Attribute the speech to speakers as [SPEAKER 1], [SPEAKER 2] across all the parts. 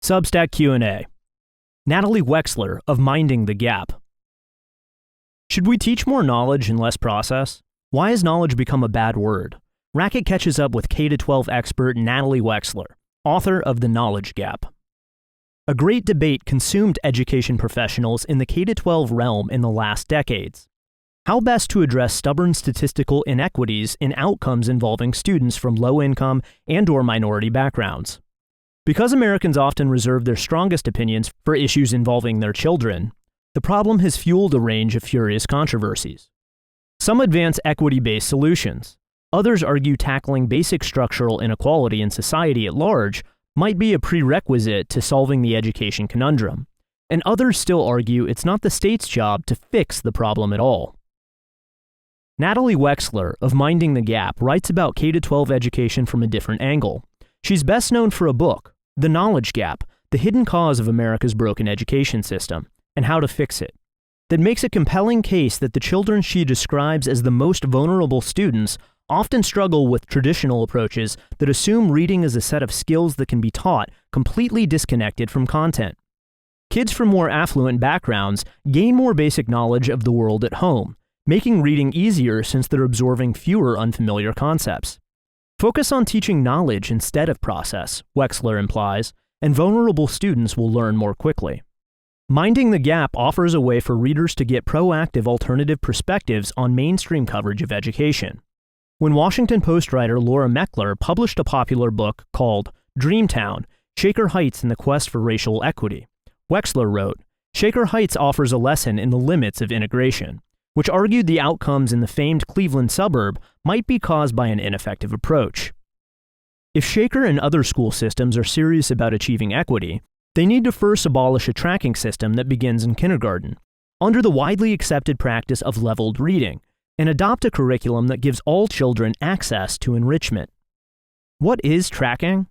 [SPEAKER 1] Substack Q&A. Natalie Wexler of Minding the Gap. Should we teach more knowledge and less process? Why has knowledge become a bad word? Racket catches up with K-12 expert Natalie Wexler, author of The Knowledge Gap. A great debate consumed education professionals in the K-12 realm in the last decades. How best to address stubborn statistical inequities in outcomes involving students from low-income and/or minority backgrounds. Because Americans often reserve their strongest opinions for issues involving their children, the problem has fueled a range of furious controversies. Some advance equity-based solutions. Others argue tackling basic structural inequality in society at large might be a prerequisite to solving the education conundrum. And others still argue it's not the state's job to fix the problem at all. Natalie Wexler of Minding the Gap writes about K-12 education from a different angle. She's best known for a book, The Knowledge Gap, The Hidden Cause of America's Broken Education System, and How to Fix It, that makes a compelling case that the children she describes as the most vulnerable students often struggle with traditional approaches that assume reading is a set of skills that can be taught completely disconnected from content. Kids from more affluent backgrounds gain more basic knowledge of the world at home, making reading easier since they're absorbing fewer unfamiliar concepts. Focus on teaching knowledge instead of process, Wexler implies, and vulnerable students will learn more quickly. Minding the Gap offers a way for readers to get proactive alternative perspectives on mainstream coverage of education. When Washington Post writer Laura Meckler published a popular book called Dreamtown, Shaker Heights and the Quest for Racial Equity, Wexler wrote, Shaker Heights offers a lesson in the limits of integration, which argued the outcomes in the famed Cleveland suburb might be caused by an ineffective approach. If Shaker and other school systems are serious about achieving equity, they need to first abolish a tracking system that begins in kindergarten, under the widely accepted practice of leveled reading, and adopt a curriculum that gives all children access to enrichment. What is tracking?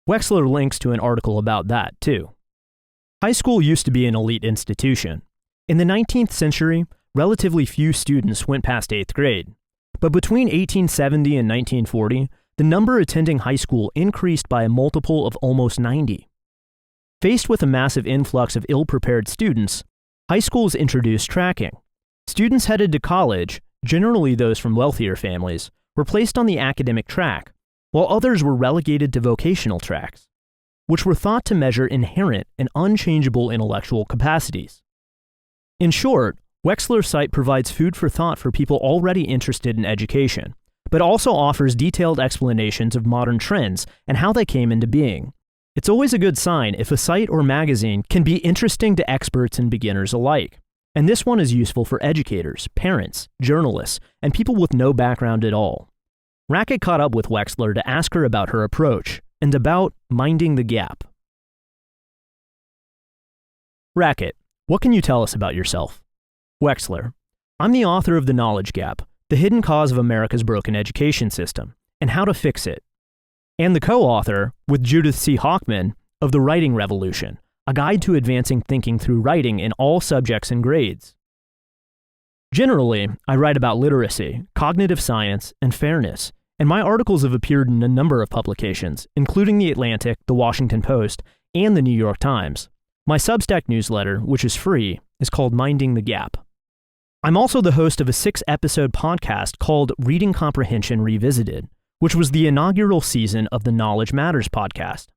[SPEAKER 1] Wexler links to an article about that, too. High school used to be an elite institution. In the 19th century, relatively few students went past 8th grade. But between 1870 and 1940, the number attending high school increased by a multiple of almost 90. Faced with a massive influx of ill-prepared students, high schools introduced tracking. Students headed to college, generally those from wealthier families, were placed on the academic track, while others were relegated to vocational tracks, which were thought to measure inherent and unchangeable intellectual capacities. In short, Wexler's site provides food for thought for people already interested in education, but also offers detailed explanations of modern trends and how they came into being. It's always a good sign if a site or magazine can be interesting to experts and beginners alike. And this one is useful for educators, parents, journalists, and people with no background at all. Racket caught up with Wexler to ask her about her approach and about Minding the Gap. Racket, what can you tell us about yourself? Wexler, I'm the author of The Knowledge Gap, The Hidden Cause of America's Broken Education System, and How to Fix It, and the co-author, with Judith C. Hochman, of The Writing Revolution, a guide to advancing thinking through writing in all subjects and grades. Generally, I write about literacy, cognitive science, and fairness, and my articles have appeared in a number of publications, including The Atlantic, The Washington Post, and The New York Times. My Substack newsletter, which is free, is called Minding the Gap. I'm also the host of a 6-episode podcast called Reading Comprehension Revisited, which was the inaugural season of the Knowledge Matters podcast.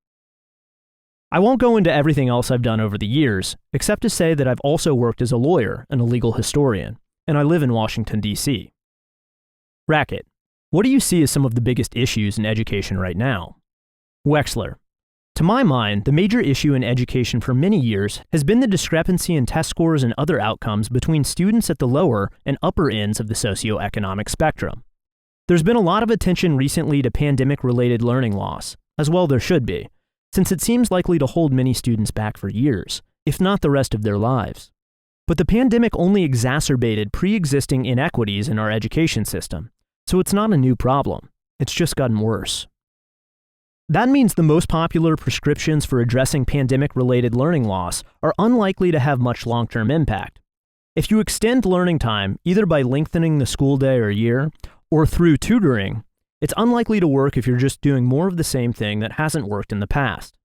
[SPEAKER 1] I won't go into everything else I've done over the years, except to say that I've also worked as a lawyer and a legal historian, and I live in Washington, D.C. Racket, what do you see as some of the biggest issues in education right now? Wexler, to my mind, the major issue in education for many years has been the discrepancy in test scores and other outcomes between students at the lower and upper ends of the socioeconomic spectrum. There's been a lot of attention recently to pandemic-related learning loss, as well there should be, since it seems likely to hold many students back for years, if not the rest of their lives. But the pandemic only exacerbated pre-existing inequities in our education system, so it's not a new problem. It's just gotten worse. That means the most popular prescriptions for addressing pandemic-related learning loss are unlikely to have much long-term impact. If you extend learning time, either by lengthening the school day or year, or through tutoring, it's unlikely to work if you're just doing more of the same thing that hasn't worked in the past.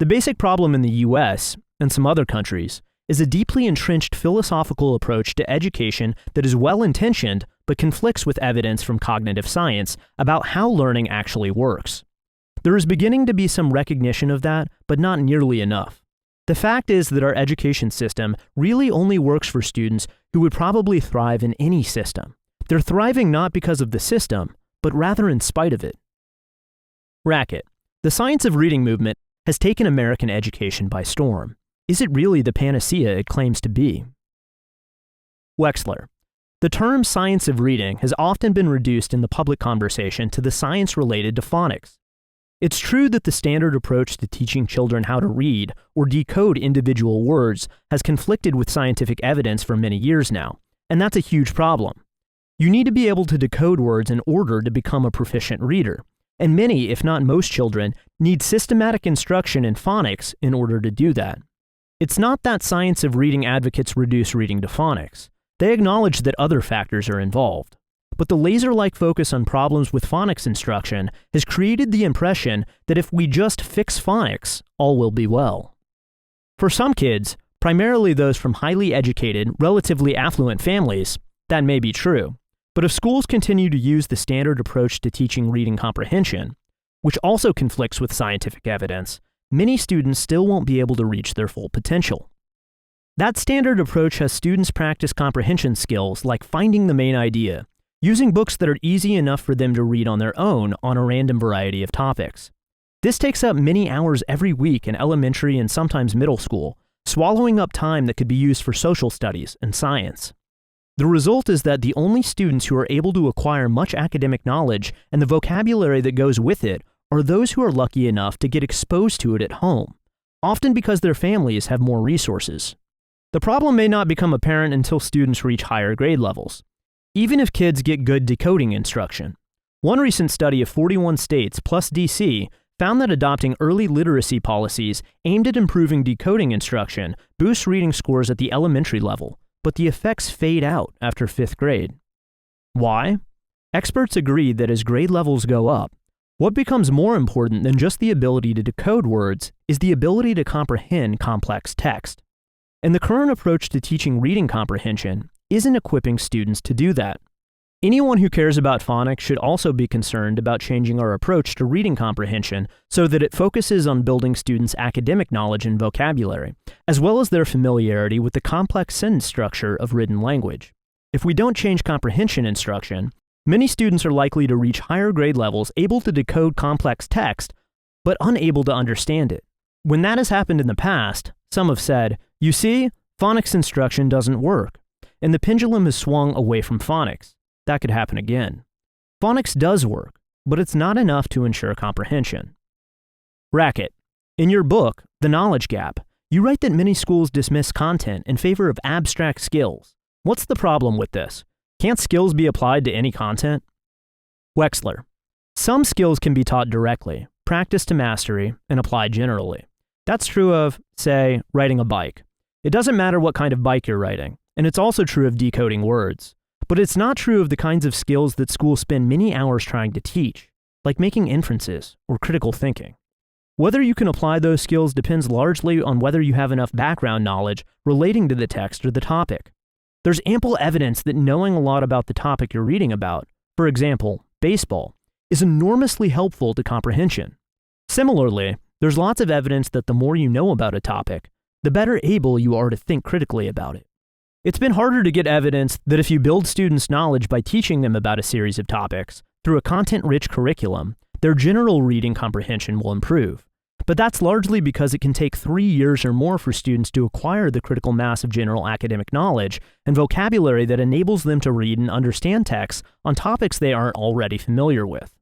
[SPEAKER 1] The basic problem in the US, and some other countries, is a deeply entrenched philosophical approach to education that is well-intentioned but conflicts with evidence from cognitive science about how learning actually works. There is beginning to be some recognition of that, but not nearly enough. The fact is that our education system really only works for students who would probably thrive in any system. They're thriving not because of the system, but rather in spite of it. Racket. The science of reading movement has taken American education by storm. Is it really the panacea it claims to be? Wexler. The term science of reading has often been reduced in the public conversation to the science related to phonics. It's true that the standard approach to teaching children how to read or decode individual words has conflicted with scientific evidence for many years now, and that's a huge problem. You need to be able to decode words in order to become a proficient reader, and many, if not most children, need systematic instruction in phonics in order to do that. It's not that science of reading advocates reduce reading to phonics. They acknowledge that other factors are involved. But the laser-like focus on problems with phonics instruction has created the impression that if we just fix phonics, all will be well. For some kids, primarily those from highly educated, relatively affluent families, that may be true. But if schools continue to use the standard approach to teaching reading comprehension, which also conflicts with scientific evidence, many students still won't be able to reach their full potential. That standard approach has students practice comprehension skills like finding the main idea, using books that are easy enough for them to read on their own on a random variety of topics. This takes up many hours every week in elementary and sometimes middle school, swallowing up time that could be used for social studies and science. The result is that the only students who are able to acquire much academic knowledge and the vocabulary that goes with it are those who are lucky enough to get exposed to it at home, often because their families have more resources. The problem may not become apparent until students reach higher grade levels, even if kids get good decoding instruction. One recent study of 41 states plus DC found that adopting early literacy policies aimed at improving decoding instruction boosts reading scores at the elementary level, but the effects fade out after 5th grade. Why? Experts agree that as grade levels go up, what becomes more important than just the ability to decode words is the ability to comprehend complex text. And the current approach to teaching reading comprehension isn't equipping students to do that. Anyone who cares about phonics should also be concerned about changing our approach to reading comprehension so that it focuses on building students' academic knowledge and vocabulary, as well as their familiarity with the complex sentence structure of written language. If we don't change comprehension instruction, many students are likely to reach higher grade levels able to decode complex text, but unable to understand it. When that has happened in the past, some have said, "You see, phonics instruction doesn't work," and the pendulum has swung away from phonics. That could happen again. Phonics does work, but it's not enough to ensure comprehension. Racket. In your book, The Knowledge Gap, you write that many schools dismiss content in favor of abstract skills. What's the problem with this? Can't skills be applied to any content? Wexler. Some skills can be taught directly, practiced to mastery, and applied generally. That's true of, say, riding a bike. It doesn't matter what kind of bike you're riding, and it's also true of decoding words. But it's not true of the kinds of skills that schools spend many hours trying to teach, like making inferences or critical thinking. Whether you can apply those skills depends largely on whether you have enough background knowledge relating to the text or the topic. There's ample evidence that knowing a lot about the topic you're reading about, for example, baseball, is enormously helpful to comprehension. Similarly, there's lots of evidence that the more you know about a topic, the better able you are to think critically about it. It's been harder to get evidence that if you build students' knowledge by teaching them about a series of topics through a content-rich curriculum, their general reading comprehension will improve. But that's largely because it can take 3 years or more for students to acquire the critical mass of general academic knowledge and vocabulary that enables them to read and understand texts on topics they aren't already familiar with.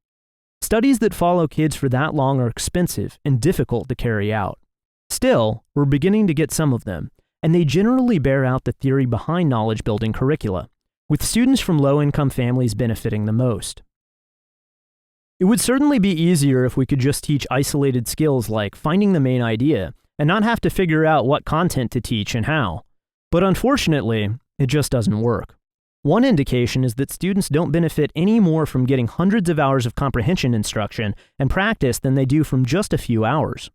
[SPEAKER 1] Studies that follow kids for that long are expensive and difficult to carry out. Still, we're beginning to get some of them, and they generally bear out the theory behind knowledge-building curricula, with students from low-income families benefiting the most. It would certainly be easier if we could just teach isolated skills like finding the main idea and not have to figure out what content to teach and how. But unfortunately, it just doesn't work. One indication is that students don't benefit any more from getting hundreds of hours of comprehension instruction and practice than they do from just a few hours.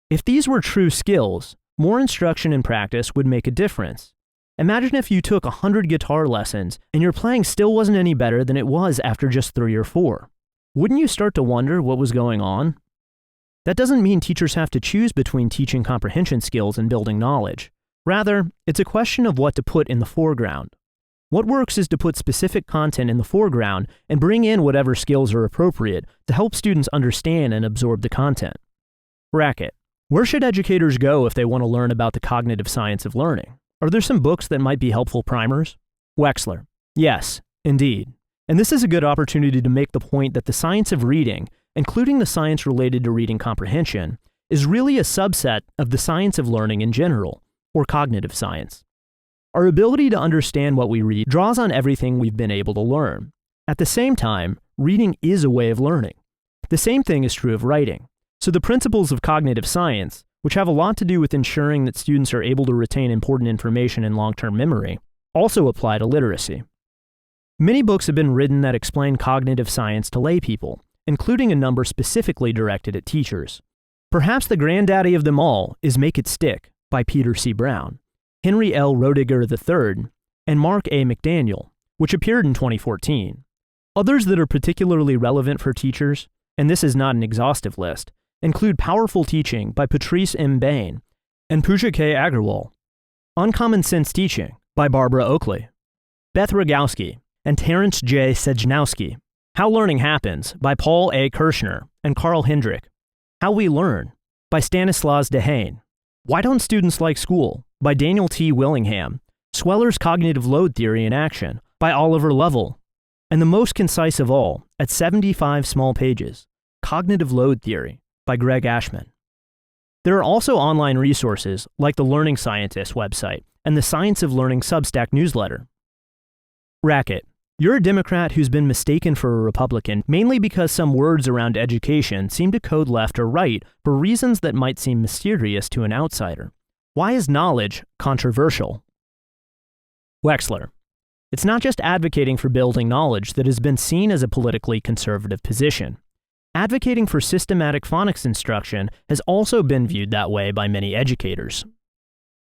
[SPEAKER 1] If these were true skills, more instruction and practice would make a difference. Imagine if you took 100 guitar lessons and your playing still wasn't any better than it was after just 3 or 4. Wouldn't you start to wonder what was going on? That doesn't mean teachers have to choose between teaching comprehension skills and building knowledge. Rather, it's a question of what to put in the foreground. What works is to put specific content in the foreground and bring in whatever skills are appropriate to help students understand and absorb the content. Bracket. Where should educators go if they want to learn about the cognitive science of learning? Are there some books that might be helpful primers? Wexler. Yes, indeed. And this is a good opportunity to make the point that the science of reading, including the science related to reading comprehension, is really a subset of the science of learning in general, or cognitive science. Our ability to understand what we read draws on everything we've been able to learn. At the same time, reading is a way of learning. The same thing is true of writing. So the principles of cognitive science, which have a lot to do with ensuring that students are able to retain important information in long-term memory, also apply to literacy. Many books have been written that explain cognitive science to lay people, including a number specifically directed at teachers. Perhaps the granddaddy of them all is Make It Stick by Peter C. Brown, Henry L. Roediger III, and Mark A. McDaniel, which appeared in 2014. Others that are particularly relevant for teachers, and this is not an exhaustive list, include Powerful Teaching by Patrice M. Bain and Pooja K. Agarwal, Uncommon Sense Teaching by Barbara Oakley, Beth Rogowski, and Terrence J. Sejnowski, How Learning Happens by Paul A. Kirshner and Carl Hendrick, How We Learn by Stanislas Dehaene, Why Don't Students Like School by Daniel T. Willingham, Sweller's Cognitive Load Theory in Action by Oliver Lovell, and the most concise of all, at 75 small pages, Cognitive Load Theory by Greg Ashman. There are also online resources like the Learning Scientist website and the Science of Learning Substack newsletter. Racket. You're a Democrat who's been mistaken for a Republican mainly because some words around education seem to code left or right for reasons that might seem mysterious to an outsider. Why is knowledge controversial? Wexler. It's not just advocating for building knowledge that has been seen as a politically conservative position. Advocating for systematic phonics instruction has also been viewed that way by many educators.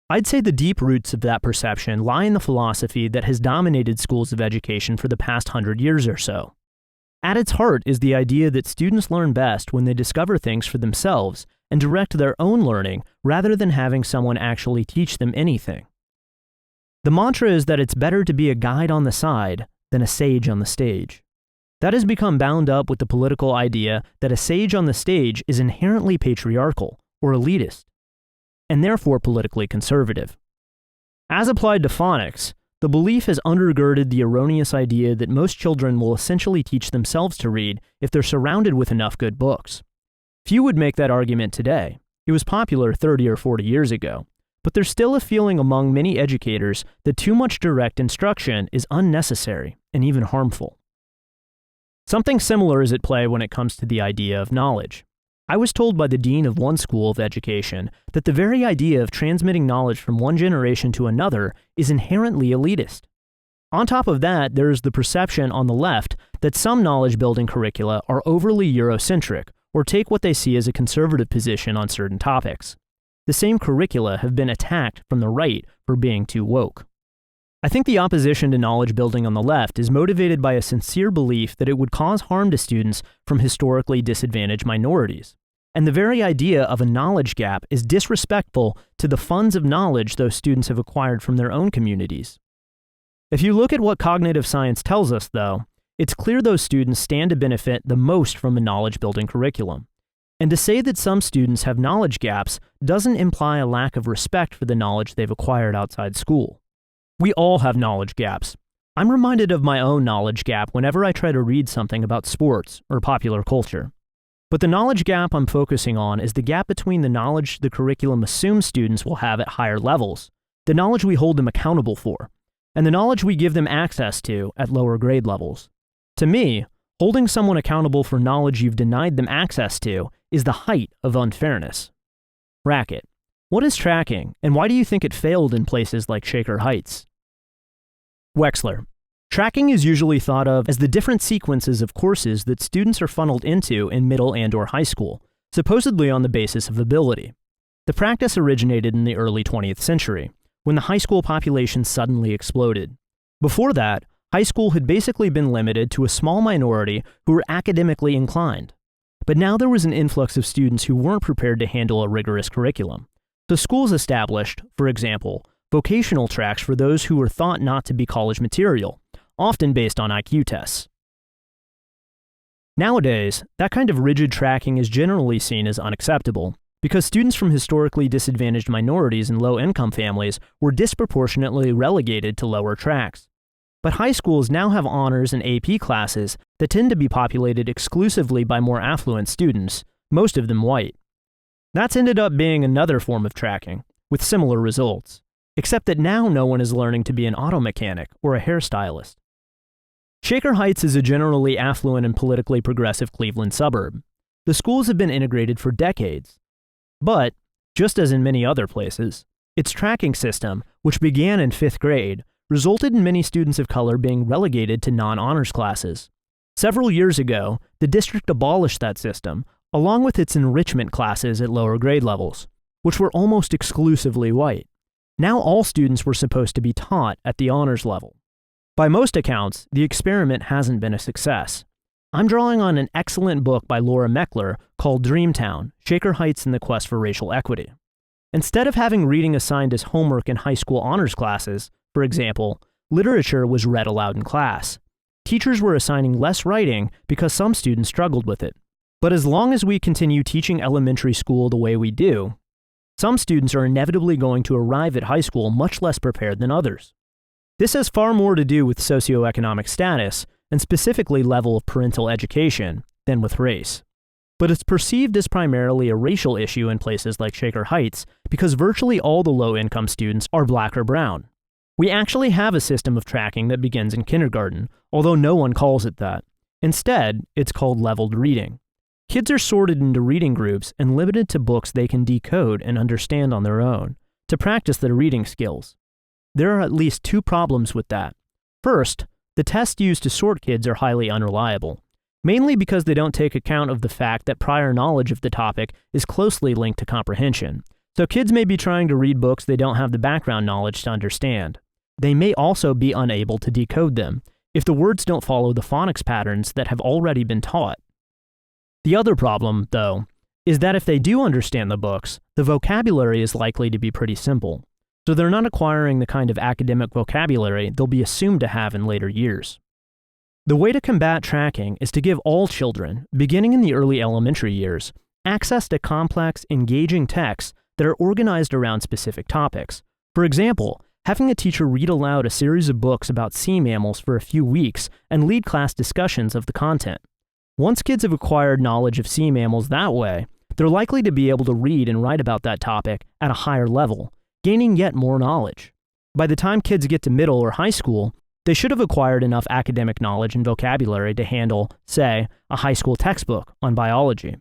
[SPEAKER 1] I'd say the deep roots of that perception lie in the philosophy that has dominated schools of education for the past 100 years or so. At its heart is the idea that students learn best when they discover things for themselves and direct their own learning rather than having someone actually teach them anything. The mantra is that it's better to be a guide on the side than a sage on the stage. That has become bound up with the political idea that a sage on the stage is inherently patriarchal or elitist, and therefore politically conservative. As applied to phonics, the belief has undergirded the erroneous idea that most children will essentially teach themselves to read if they're surrounded with enough good books. Few would make that argument today. It was popular 30 or 40 years ago, but there's still a feeling among many educators that too much direct instruction is unnecessary and even harmful. Something similar is at play when it comes to the idea of knowledge. I was told by the dean of one school of education that the very idea of transmitting knowledge from one generation to another is inherently elitist. On top of that, there is the perception on the left that some knowledge-building curricula are overly Eurocentric or take what they see as a conservative position on certain topics. The same curricula have been attacked from the right for being too woke. I think the opposition to knowledge building on the left is motivated by a sincere belief that it would cause harm to students from historically disadvantaged minorities. And the very idea of a knowledge gap is disrespectful to the funds of knowledge those students have acquired from their own communities. If you look at what cognitive science tells us, though, it's clear those students stand to benefit the most from a knowledge-building curriculum. And to say that some students have knowledge gaps doesn't imply a lack of respect for the knowledge they've acquired outside school. We all have knowledge gaps. I'm reminded of my own knowledge gap whenever I try to read something about sports or popular culture. But the knowledge gap I'm focusing on is the gap between the knowledge the curriculum assumes students will have at higher levels, the knowledge we hold them accountable for, and the knowledge we give them access to at lower grade levels. To me, holding someone accountable for knowledge you've denied them access to is the height of unfairness. Racket. What is tracking, and why do you think it failed in places like Shaker Heights? Wexler. Tracking is usually thought of as the different sequences of courses that students are funneled into in middle and/or high school, supposedly on the basis of ability. The practice originated in the early 20th century, when the high school population suddenly exploded. Before that, high school had basically been limited to a small minority who were academically inclined. But now there was an influx of students who weren't prepared to handle a rigorous curriculum. So schools established, for example, vocational tracks for those who were thought not to be college material, often based on IQ tests. Nowadays, that kind of rigid tracking is generally seen as unacceptable, because students from historically disadvantaged minorities and low-income families were disproportionately relegated to lower tracks. But high schools now have honors and AP classes that tend to be populated exclusively by more affluent students, most of them white. That's ended up being another form of tracking, with similar results, except that now no one is learning to be an auto mechanic or a hairstylist. Shaker Heights is a generally affluent and politically progressive Cleveland suburb. The schools have been integrated for decades. But, just as in many other places, its tracking system, which began in 5th grade, resulted in many students of color being relegated to non-honors classes. Several years ago, the district abolished that system, along with its enrichment classes at lower grade levels, which were almost exclusively white. Now all students were supposed to be taught at the honors level. By most accounts, the experiment hasn't been a success. I'm drawing on an excellent book by Laura Meckler called Dreamtown, Shaker Heights and the Quest for Racial Equity. Instead of having reading assigned as homework in high school honors classes, for example, literature was read aloud in class. Teachers were assigning less writing because some students struggled with it. But as long as we continue teaching elementary school the way we do, some students are inevitably going to arrive at high school much less prepared than others. This has far more to do with socioeconomic status, and specifically level of parental education, than with race. But it's perceived as primarily a racial issue in places like Shaker Heights because virtually all the low-income students are black or brown. We actually have a system of tracking that begins in kindergarten, although no one calls it that. Instead, it's called leveled reading. Kids are sorted into reading groups and limited to books they can decode and understand on their own, to practice their reading skills. There are at least 2 problems with that. First, the tests used to sort kids are highly unreliable, mainly because they don't take account of the fact that prior knowledge of the topic is closely linked to comprehension. So kids may be trying to read books they don't have the background knowledge to understand. They may also be unable to decode them if the words don't follow the phonics patterns that have already been taught. The other problem, though, is that if they do understand the books, the vocabulary is likely to be pretty simple, so they're not acquiring the kind of academic vocabulary they'll be assumed to have in later years. The way to combat tracking is to give all children, beginning in the early elementary years, access to complex, engaging texts that are organized around specific topics. For example, having a teacher read aloud a series of books about sea mammals for a few weeks and lead class discussions of the content. Once kids have acquired knowledge of sea mammals that way, they're likely to be able to read and write about that topic at a higher level, gaining yet more knowledge. By the time kids get to middle or high school, they should have acquired enough academic knowledge and vocabulary to handle, say, a high school textbook on biology.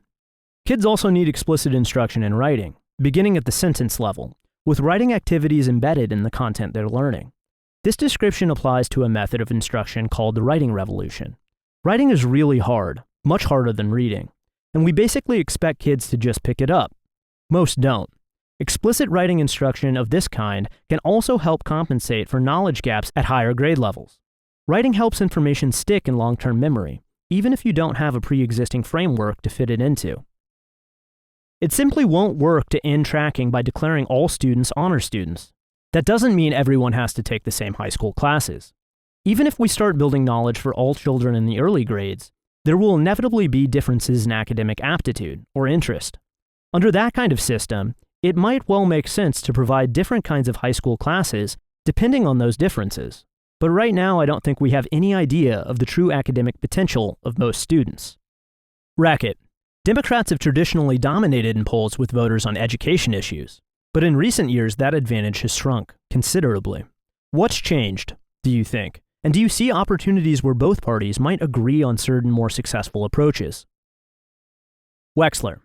[SPEAKER 1] Kids also need explicit instruction in writing, beginning at the sentence level, with writing activities embedded in the content they're learning. This description applies to a method of instruction called the writing revolution. Writing is really hard, much harder than reading, and we basically expect kids to just pick it up. Most don't. Explicit writing instruction of this kind can also help compensate for knowledge gaps at higher grade levels. Writing helps information stick in long-term memory, even if you don't have a pre-existing framework to fit it into. It simply won't work to end tracking by declaring all students honor students. That doesn't mean everyone has to take the same high school classes. Even if we start building knowledge for all children in the early grades, there will inevitably be differences in academic aptitude or interest. Under that kind of system, it might well make sense to provide different kinds of high school classes depending on those differences. But right now, I don't think we have any idea of the true academic potential of most students. Racket. Democrats have traditionally dominated in polls with voters on education issues, but in recent years that advantage has shrunk considerably. What's changed, do you think? And do you see opportunities where both parties might agree on certain more successful approaches? Wexler.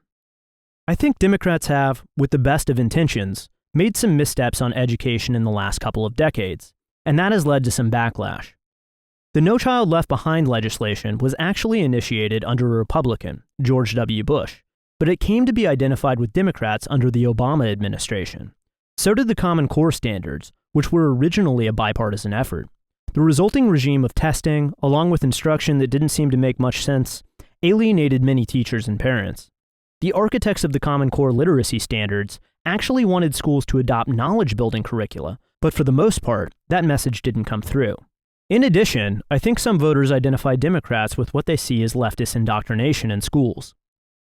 [SPEAKER 1] I think Democrats have, with the best of intentions, made some missteps on education in the last couple of decades, and that has led to some backlash. The No Child Left Behind legislation was actually initiated under a Republican, George W. Bush, but it came to be identified with Democrats under the Obama administration. So did the Common Core standards, which were originally a bipartisan effort. The resulting regime of testing, along with instruction that didn't seem to make much sense, alienated many teachers and parents. The architects of the Common Core literacy standards actually wanted schools to adopt knowledge-building curricula, but for the most part, that message didn't come through. In addition, I think some voters identify Democrats with what they see as leftist indoctrination in schools.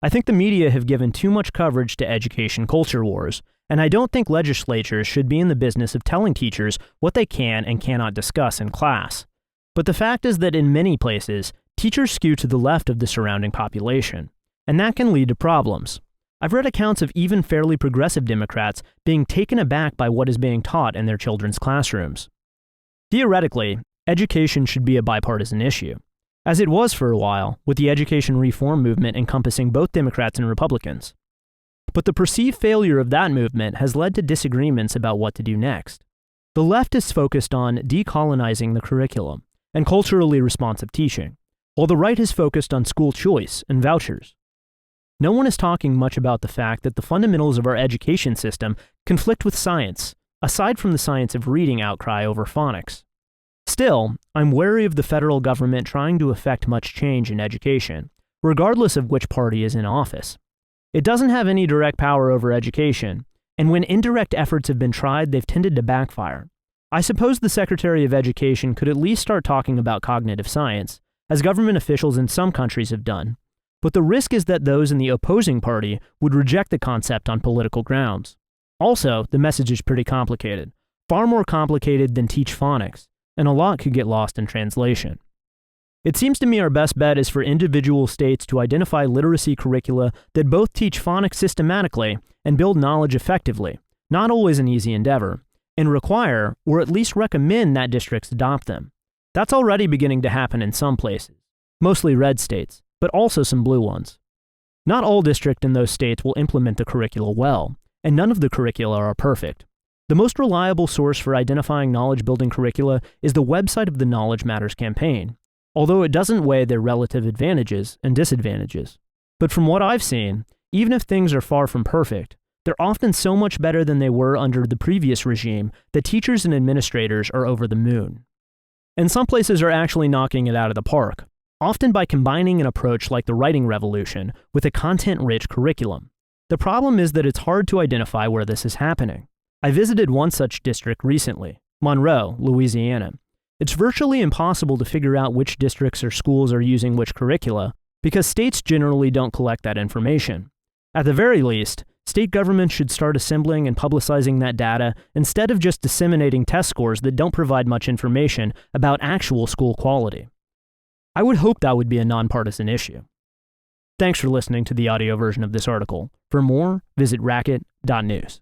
[SPEAKER 1] I think the media have given too much coverage to education culture wars, and I don't think legislatures should be in the business of telling teachers what they can and cannot discuss in class. But the fact is that in many places, teachers skew to the left of the surrounding population, and that can lead to problems. I've read accounts of even fairly progressive Democrats being taken aback by what is being taught in their children's classrooms. Theoretically, education should be a bipartisan issue, as it was for a while, with the education reform movement encompassing both Democrats and Republicans. But the perceived failure of that movement has led to disagreements about what to do next. The left is focused on decolonizing the curriculum and culturally responsive teaching, while the right is focused on school choice and vouchers. No one is talking much about the fact that the fundamentals of our education system conflict with science, aside from the science of reading outcry over phonics. Still, I'm wary of the federal government trying to effect much change in education, regardless of which party is in office. It doesn't have any direct power over education, and when indirect efforts have been tried, they've tended to backfire. I suppose the Secretary of Education could at least start talking about cognitive science, as government officials in some countries have done, but the risk is that those in the opposing party would reject the concept on political grounds. Also, the message is pretty complicated, far more complicated than teach phonics, and a lot could get lost in translation. It seems to me our best bet is for individual states to identify literacy curricula that both teach phonics systematically and build knowledge effectively, not always an easy endeavor, and require, or at least recommend that districts adopt them. That's already beginning to happen in some places, mostly red states, but also some blue ones. Not all districts in those states will implement the curricula well, and none of the curricula are perfect. The most reliable source for identifying knowledge-building curricula is the website of the Knowledge Matters campaign, although it doesn't weigh their relative advantages and disadvantages. But from what I've seen, even if things are far from perfect, they're often so much better than they were under the previous regime that teachers and administrators are over the moon. And some places are actually knocking it out of the park, often by combining an approach like the writing revolution with a content-rich curriculum. The problem is that it's hard to identify where this is happening. I visited one such district recently, Monroe, Louisiana. It's virtually impossible to figure out which districts or schools are using which curricula because states generally don't collect that information. At the very least, state governments should start assembling and publicizing that data instead of just disseminating test scores that don't provide much information about actual school quality. I would hope that would be a nonpartisan issue. Thanks for listening to the audio version of this article. For more, visit racket.news.